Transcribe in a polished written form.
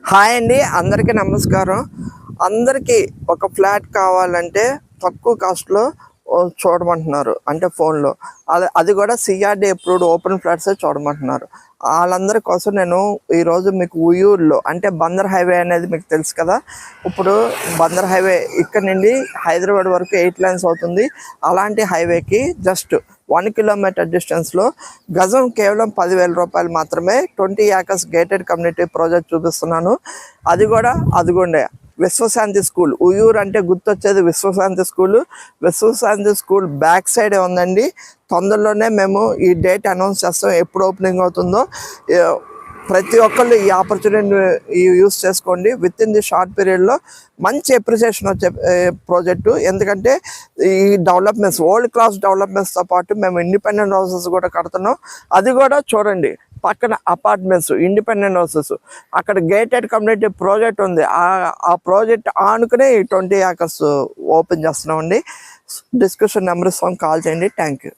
Hi అండి, అందరికీ నమస్కారం. అందరికీ ఒక ఫ్లాట్ కావాలంటే తక్కువ కాస్ట్లో చూడమంటున్నారు, అంటే ఫోన్లో. అది కూడా సిఆర్డి అప్రూవ్డ్ ఓపెన్ ఫ్లాట్సే చూడమంటున్నారు. వాళ్ళందరి కోసం నేను ఈరోజు మీకు ఉయ్యూరులో, అంటే బందర్ హైవే అనేది మీకు తెలుసు కదా. ఇప్పుడు బందర్ హైవే ఇక్కడ నుండి హైదరాబాద్ వరకు 8 లైన్స్ అవుతుంది. అలాంటి హైవేకి జస్ట్ 1 కిలోమీటర్ డిస్టెన్స్లో గజం కేవలం 10,000 రూపాయలు మాత్రమే 20 ఏకర్స్ గేటెడ్ కమ్యూనిటీ ప్రాజెక్ట్ చూపిస్తున్నాను. అది కూడా అదిగోండే విశ్వశాంతి స్కూల్. ఉయ్యూరు అంటే గుర్తొచ్చేది విశ్వశాంతి స్కూల్. విశ్వశాంతి స్కూల్ బ్యాక్ సైడే ఉందండి. తొందరలోనే మేము ఈ డేట్ అనౌన్స్ చేస్తాం, ఎప్పుడు ఓపెనింగ్ అవుతుందో. ప్రతి ఒక్కళ్ళు ఈ ఆపర్చునిటీ యూస్ చేసుకోండి. విత్ ఇన్ ది షార్ట్ పీరియడ్లో మంచి అప్రిసియేషన్ వచ్చే ప్రాజెక్టు. ఎందుకంటే ఈ డెవలప్మెంట్స్, వరల్డ్ క్లాస్ డెవలప్మెంట్స్తో పాటు మేము ఇండిపెండెంట్ హౌసెస్ కూడా కడుతున్నాం. అది కూడా చూడండి, పక్కన అపార్ట్మెంట్స్, ఇండిపెండెంట్ హౌసెస్, అక్కడ గేటెడ్ కమ్యూనిటీ ప్రాజెక్ట్ ఉంది. ఆ ప్రాజెక్ట్ ఆనుకునే 20 ఏకర్స్ ఓపెన్ చేస్తున్నామండి. డిస్క్రిప్షన్ నెంబర్ ఇస్తాం, కాల్ చేయండి. Thank you.